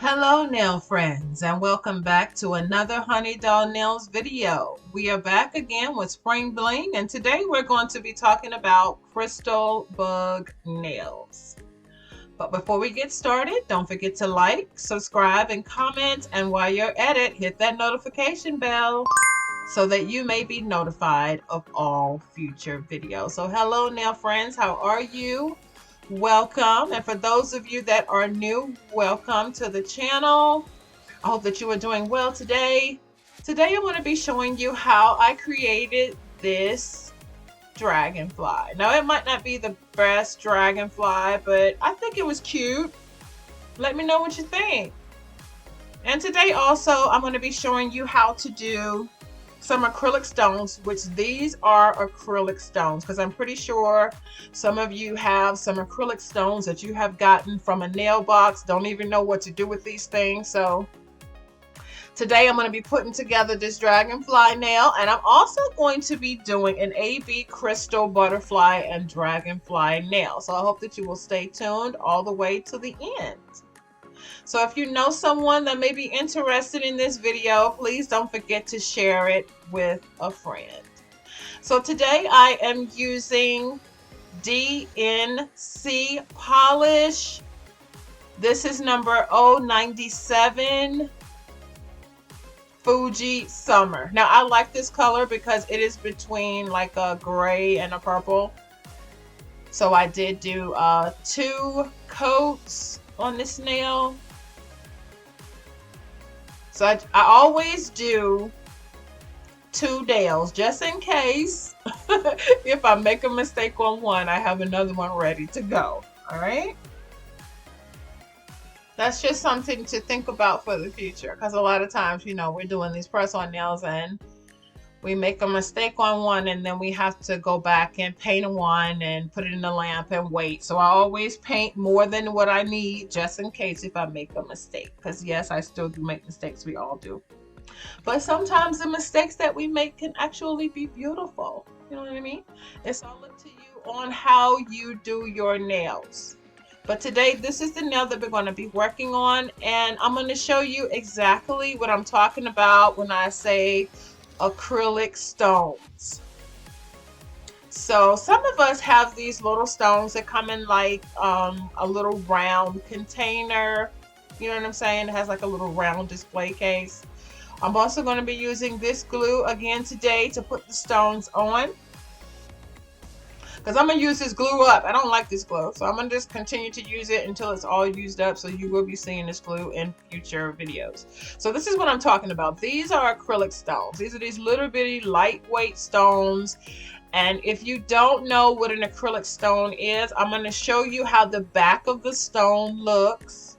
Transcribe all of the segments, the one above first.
Hello nail friends, and welcome back to another Honey Doll Nails video. We are back again with Spring Bling, and today we're going to be talking about crystal bug nails. But before we get started, don't forget to like, subscribe, and comment, and while you're at it, hit that notification bell so that you may be notified of all future videos. So hello nail friends, how are you? Welcome, and for those of you that are new, welcome to the channel. I hope that you are doing well today. Today I'm going to be showing you how I created this dragonfly. Now it might not be the best dragonfly, but I think it was cute. Let me know what you think. And today also I'm going to be showing you how to do some acrylic stones, which these are acrylic stones, because I'm pretty sure some of you have some acrylic stones that you have gotten from a nail box, don't even know what to do with these things. So today I'm going to be putting together this dragonfly nail, and I'm also going to be doing an AB crystal butterfly and dragonfly nail. So I hope that you will stay tuned all the way to the end. So if you know someone that may be interested in this video, please don't forget to share it with a friend. So today I am using DNC polish. This is number 097 Fuji Summer. Now I like this color because it is between like a gray and a purple. So I did do 2 coats on this nail. So I always do 2 nails just in case if I make a mistake on one, I have another one ready to go. All right. That's just something to think about for the future, because a lot of times, you know, we're doing these press-on nails and we make a mistake on one and then we have to go back and paint one and put it in the lamp and wait. So I always paint more than what I need just in case if I make a mistake. Because yes, I still do make mistakes. We all do. But sometimes the mistakes that we make can actually be beautiful. You know what I mean? It's all up to you on how you do your nails. But today, this is the nail that we're going to be working on. And I'm going to show you exactly what I'm talking about when I say acrylic stones. So some of us have these little stones that come in like a little round container. You know what I'm saying? It has like a little round display case. I'm also going to be using this glue again today to put the stones on, because I'm going to use this glue up. I don't like this glue, so I'm going to just continue to use it until it's all used up. So you will be seeing this glue in future videos. So this is what I'm talking about. These are acrylic stones. These are these little bitty lightweight stones. And if you don't know what an acrylic stone is, I'm going to show you how the back of the stone looks,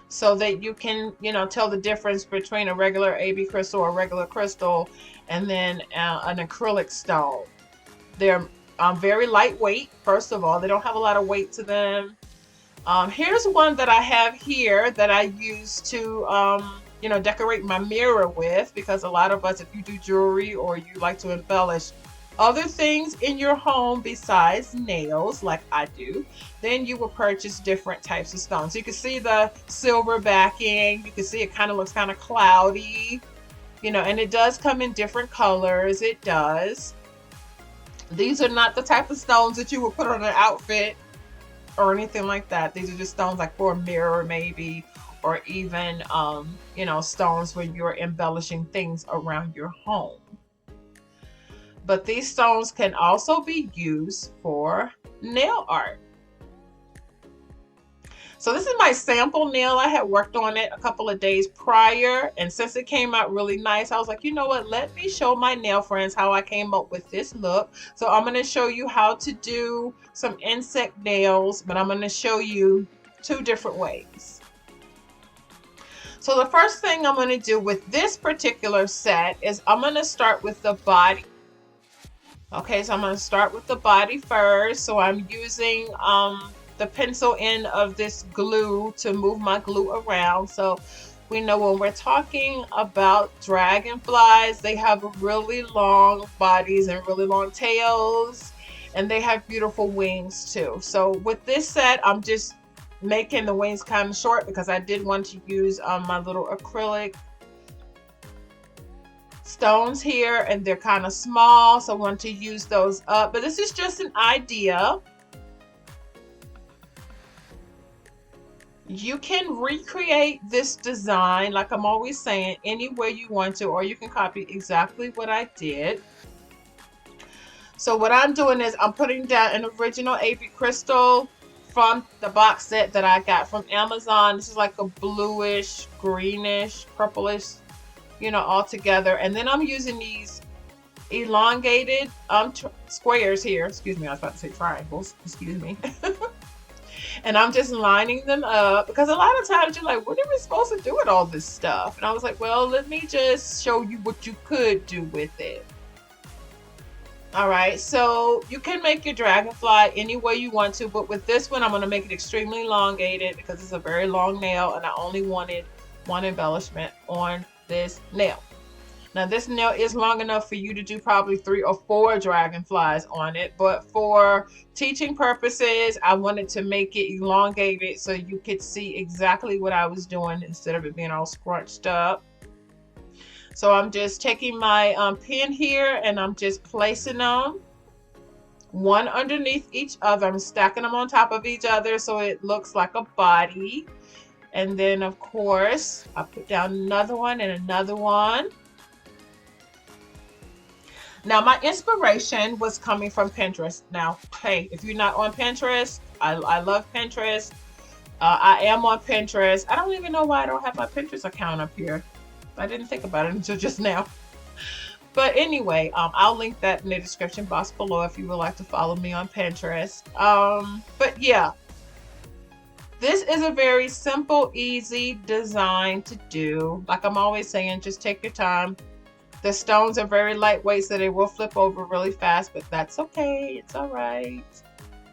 so that you can, you know, tell the difference between a regular AB crystal or regular crystal and then an acrylic stone. They're very lightweight. First of all, they don't have a lot of weight to them. Here's one that I have here that I use to, you know, decorate my mirror with, because a lot of us, if you do jewelry or you like to embellish other things in your home besides nails, like I do, then you will purchase different types of stones. You can see the silver backing. You can see it kind of looks kind of cloudy, you know, and it does come in different colors. It does. These are not the type of stones that you would put on an outfit or anything like that. These are just stones like for a mirror maybe, or even, you know, stones when you're embellishing things around your home. But these stones can also be used for nail art. So this is my sample nail. I had worked on it a couple of days prior, and since it came out really nice, I was like, you know what, let me show my nail friends how I came up with this look. So I'm going to show you how to do some insect nails, but I'm going to show you 2 different ways. So the first thing I'm going to do with this particular set is I'm going to start with the body. Okay, so I'm going to start with the body first. So I'm using the pencil end of this glue to move my glue around. So we know when we're talking about dragonflies, they have really long bodies and really long tails, and they have beautiful wings too. So with this set, I'm just making the wings kind of short because I did want to use my little acrylic stones here, and they're kind of small, so I want to use those up. But this is just an idea. You can recreate this design, like I'm always saying, any way you want to, or you can copy exactly what I did. So what I'm doing is I'm putting down an original AB crystal from the box set that I got from Amazon. This is like a bluish, greenish, purplish, you know, all together. And then I'm using these elongated squares here. Excuse me, I was about to say triangles. Excuse me. And I'm just lining them up because a lot of times you're like, what are we supposed to do with all this stuff? And I was like, well, let me just show you what you could do with it. All right, so you can make your dragonfly any way you want to, but with this one, I'm going to make it extremely elongated because it's a very long nail, and I only wanted one embellishment on this nail. Now, this nail is long enough for you to do probably 3 or 4 dragonflies on it, but for teaching purposes, I wanted to make it elongated so you could see exactly what I was doing instead of it being all scrunched up. So I'm just taking my pin here and I'm just placing them one underneath each other. I'm stacking them on top of each other so it looks like a body. And then, of course, I put down another one and another one. Now, my inspiration was coming from Pinterest. Now, hey, if you're not on Pinterest, I love Pinterest. I am on Pinterest. I don't even know why I don't have my Pinterest account up here. I didn't think about it until just now. But anyway, I'll link that in the description box below if you would like to follow me on Pinterest. But yeah, this is a very simple, easy design to do. Like I'm always saying, just take your time. The stones are very lightweight, so they will flip over really fast, but that's okay. It's all right.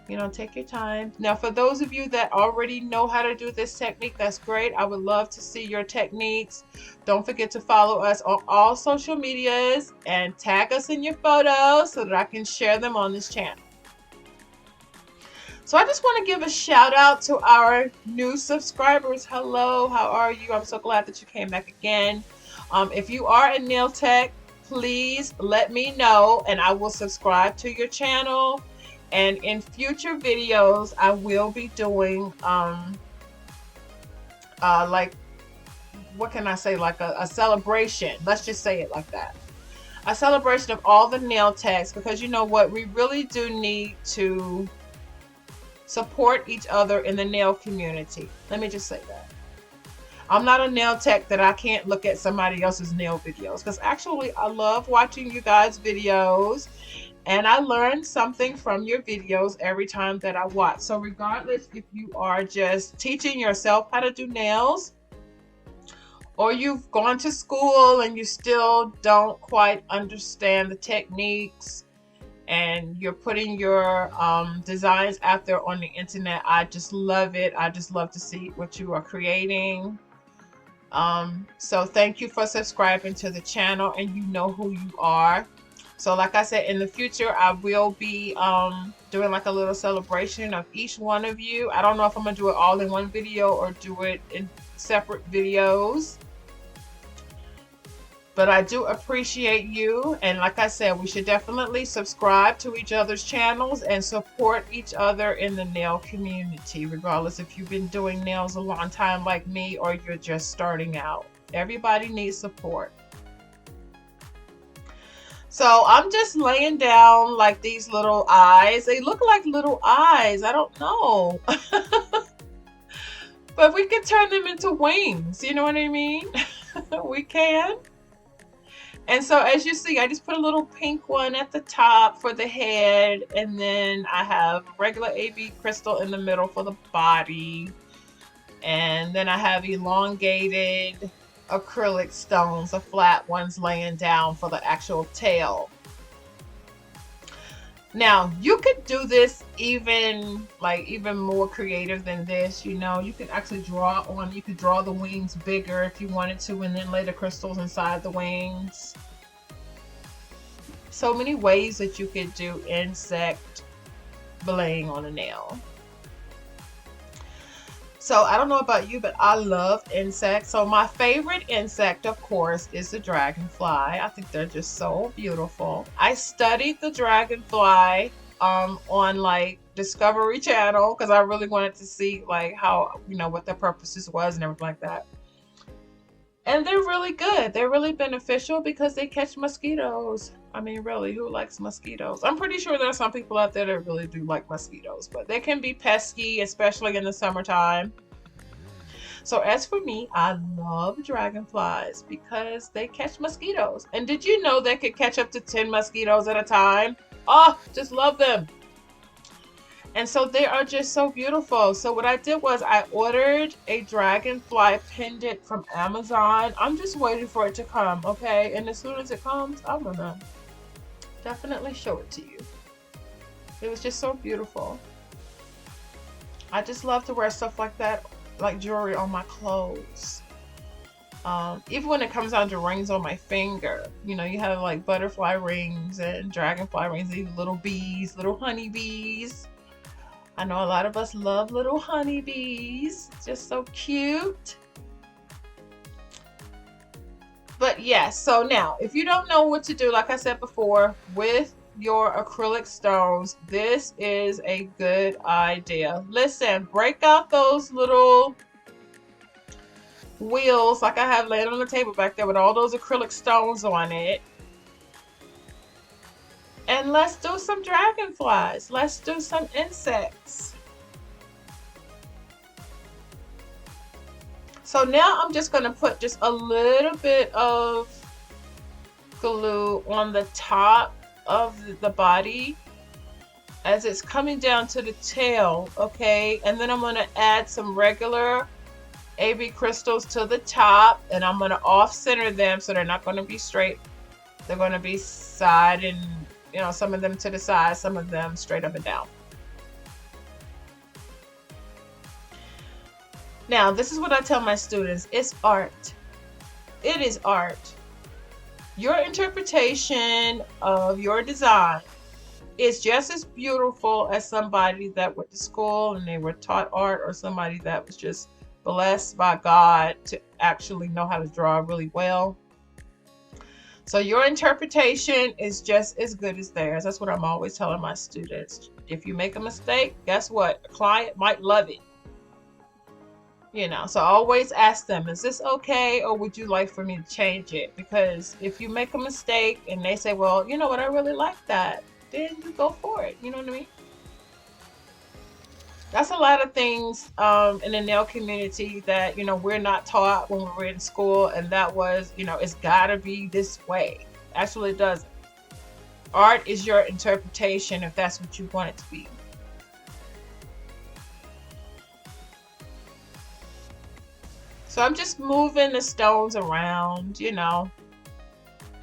You know, take your time. Now, for those of you that already know how to do this technique, that's great. I would love to see your techniques. Don't forget to follow us on all social medias and tag us in your photos so that I can share them on this channel. So I just want to give a shout out to our new subscribers. Hello, how are you? I'm so glad that you came back again. If you are a nail tech, please let me know and I will subscribe to your channel. And in future videos, I will be doing, like, what can I say? Like a celebration. Let's just say it like that. A celebration of all the nail techs, because you know what? We really do need to support each other in the nail community. Let me just say that. I'm not a nail tech that I can't look at somebody else's nail videos, because actually I love watching you guys' videos. And I learn something from your videos every time that I watch. So regardless if you are just teaching yourself how to do nails, or you've gone to school and you still don't quite understand the techniques, and you're putting your designs out there on the internet, I just love it. I just love to see what you are creating. So thank you for subscribing to the channel, and you know who you are. So like I said, in the future, I will be doing like a little celebration of each one of you. I don't know if I'm going to do it all in one video or do it in separate videos. But I do appreciate you. And like I said, we should definitely subscribe to each other's channels and support each other in the nail community, regardless if you've been doing nails a long time like me or you're just starting out. Everybody needs support. So I'm just laying down like these little eyes. They look like little eyes. I don't know. But we can turn them into wings. You know what I mean? We can. And so as you see, I just put a little pink one at the top for the head. And then I have regular AB crystal in the middle for the body. And then I have elongated acrylic stones, the flat ones laying down for the actual tail. Now you could do this even more creative than this. You know, you could actually draw on, you could draw the wings bigger if you wanted to, and then lay the crystals inside the wings. So many ways that you could do insect bling on a nail. So I don't know about you, but I love insects. So my favorite insect, of course, is the dragonfly. I think they're just so beautiful. I studied the dragonfly on like Discovery Channel because I really wanted to see like how, what their purposes was and everything like that. And they're really good. They're really beneficial because they catch mosquitoes. I mean, really, who likes mosquitoes? I'm pretty sure there are some people out there that really do like mosquitoes, but they can be pesky, especially in the summertime. So as for me, I love dragonflies because they catch mosquitoes. And did you know they could catch up to 10 mosquitoes at a time? Oh, just love them. And so they are just so beautiful. So what I did was I ordered a dragonfly pendant from Amazon. I'm just waiting for it to come, okay? And as soon as it comes, I'm gonna definitely show it to you. It was just so beautiful. I just love to wear stuff like that, like jewelry on my clothes. Even when it comes down to rings on my finger, you have like butterfly rings and dragonfly rings, even little bees, little honeybees. I know a lot of us love little honeybees. It's just so cute. But yes, so now, if you don't know what to do, like I said before, with your acrylic stones, this is a good idea. Listen, break out those little wheels like I have laying on the table back there with all those acrylic stones on it. And let's do some dragonflies. Let's do some insects. So now I'm just going to put just a little bit of glue on the top of the body as it's coming down to the tail, okay? And then I'm going to add some regular AB crystals to the top, and I'm going to off center them so they're not going to be straight. They're going to be side and, some of them to the side, some of them straight up and down. Now, this is what I tell my students. It's art. It is art. Your interpretation of your design is just as beautiful as somebody that went to school and they were taught art, or somebody that was just blessed by God to actually know how to draw really well. So your interpretation is just as good as theirs. That's what I'm always telling my students. If you make a mistake, guess what? A client might love it. So always ask them, is this okay, or would you like for me to change it? Because if you make a mistake and they say, well, you know what, I really like that, then you go for it. You know what I mean? That's a lot of things in the nail community that, we're not taught when we were in school. And that was, it's gotta be this way. Actually, it doesn't. Art is your interpretation if that's what you want it to be. So I'm just moving the stones around,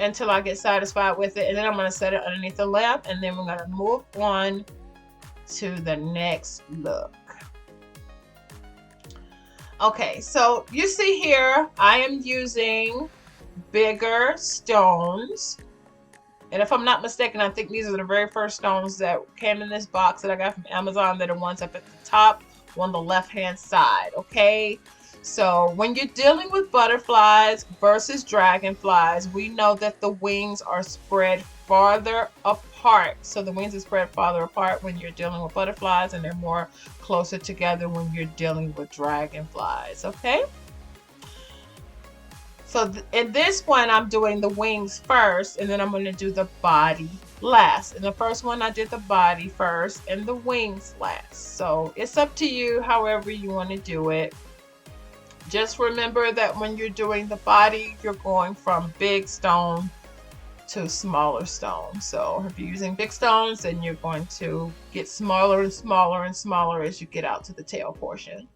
until I get satisfied with it. And then I'm going to set it underneath the lamp, and then we're going to move on to the next look. Okay, so you see here, I am using bigger stones. And if I'm not mistaken, I think these are the very first stones that came in this box that I got from Amazon. They're the ones up at the top on the left-hand side, okay? So when you're dealing with butterflies versus dragonflies, we know that the wings are spread farther apart. So the wings are spread farther apart when you're dealing with butterflies, and they're more closer together when you're dealing with dragonflies, okay? So in this one, I'm doing the wings first, and then I'm going to do the body last. In the first one, I did the body first and the wings last. So it's up to you however you want to do it. Just remember that when you're doing the body, you're going from big stone to smaller stone. So if you're using big stones, then you're going to get smaller and smaller and smaller as you get out to the tail portion.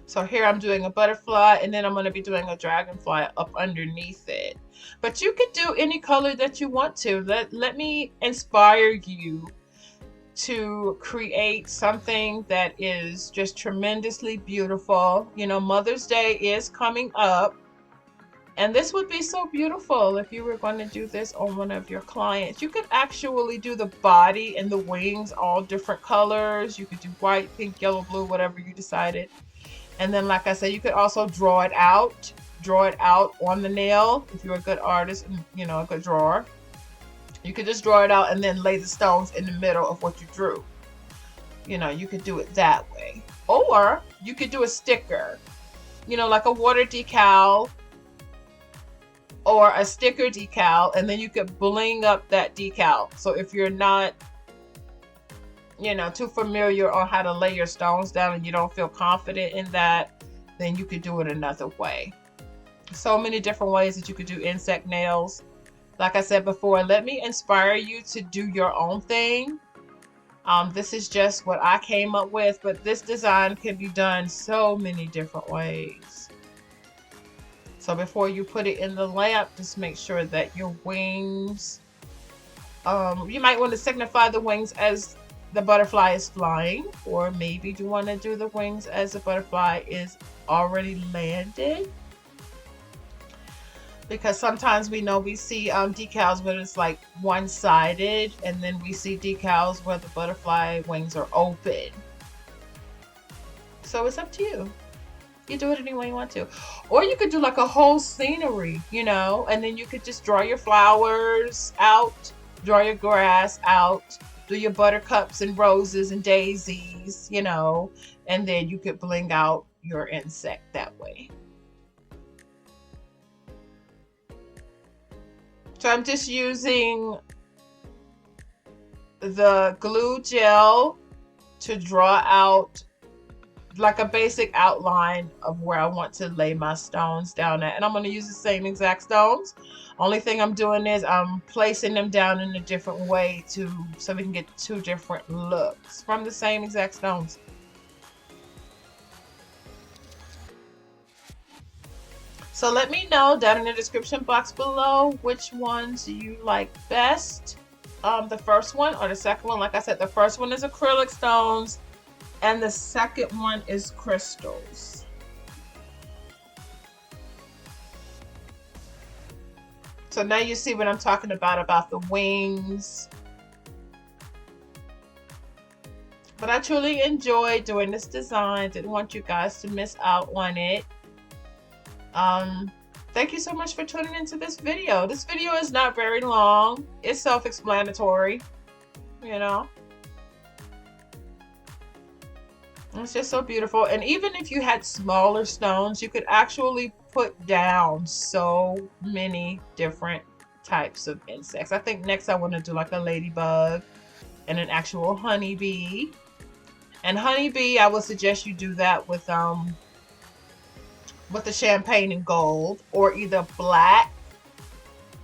So here I'm doing a butterfly, and then I'm going to be doing a dragonfly up underneath it. But you could do any color that you want to. Let me inspire you to create something that is just tremendously beautiful. Mother's Day is coming up. And this would be so beautiful if you were going to do this on one of your clients. You could actually do the body and the wings all different colors. You could do white, pink, yellow, blue, whatever you decided. And then, like I said, you could also draw it out on the nail if you're a good artist and, you know, a good drawer. You could just draw it out and then lay the stones in the middle of what you drew. You know, you could do it that way. Or you could do a sticker, you know, like a water decal or a sticker decal, and then you could bling up that decal. So if you're not, you know, too familiar on how to lay your stones down and you don't feel confident in that, then you could do it another way. So many different ways that you could do insect nails. Like I said before, let me inspire you to do your own thing. This is just what I came up with, but this design can be done so many different ways. So before you put it in the lamp, just make sure that your wings, you might want to signify the wings as the butterfly is flying, or maybe you want to do the wings as the butterfly is already landed. Because sometimes we know we see decals where it's like one-sided, and then we see decals where the butterfly wings are open. So it's up to you. You do it any way you want to. Or you could do like a whole scenery, you know, and then you could just draw your flowers out, draw your grass out, do your buttercups and roses and daisies, you know, and then you could bling out your insect that way. So I'm just using the glue gel to draw out like a basic outline of where I want to lay my stones down at. And I'm going to use the same exact stones. Only thing I'm doing is I'm placing them down in a different way so we can get two different looks from the same exact stones. So let me know down in the description box below which ones you like best. The first one or the second one. Like I said, the first one is acrylic stones and the second one is crystals. So now you see what I'm talking about the wings. But I truly enjoyed doing this design. Didn't want you guys to miss out on it. Thank you so much for tuning into this video. This video is not very long. It's self-explanatory, you know. It's just so beautiful. And even if you had smaller stones, you could actually put down so many different types of insects. I think next I want to do like a ladybug and an actual honeybee. And honeybee, I would suggest you do that with the champagne and gold, or either black,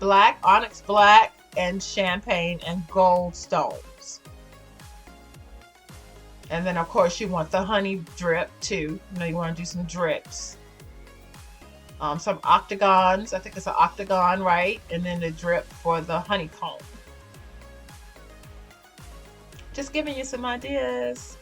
onyx black, and champagne and gold stones. And then of course you want the honey drip too. You know, you want to do some drips. Some octagons, I think it's an octagon, right? And then the drip for the honeycomb. Just giving you some ideas.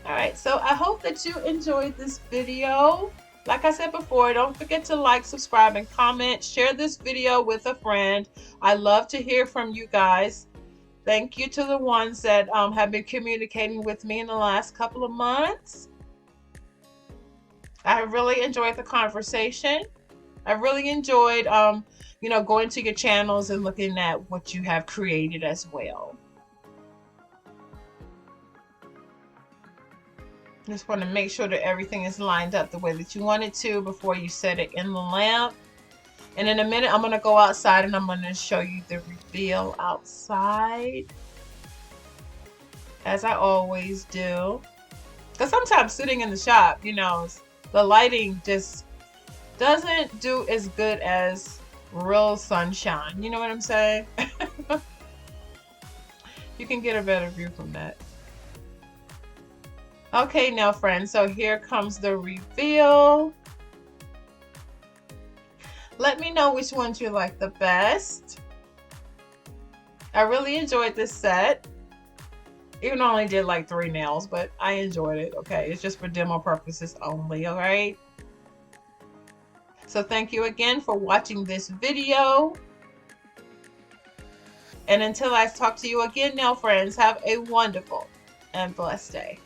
Alright, so I hope that you enjoyed this video. Like I said before, don't forget to like, subscribe, and comment. Share this video with a friend. I love to hear from you guys. Thank you to the ones that have been communicating with me in the last couple of months. I really enjoyed the conversation. I really enjoyed, you know, going to your channels and looking at what you have created as well. Just want to make sure that everything is lined up the way that you want it to before you set it in the lamp. And in a minute, I'm going to go outside and I'm going to show you the reveal outside, as I always do. Because sometimes sitting in the shop, you know, the lighting just doesn't do as good as real sunshine. You know what I'm saying? You can get a better view from that. Okay, now friends, so here comes the reveal. Let me know which ones you like the best. I really enjoyed this set. Even though I only did like 3 nails, but I enjoyed it. Okay, it's just for demo purposes only. All right. So thank you again for watching this video. And until I talk to you again, nail friends, have a wonderful and blessed day.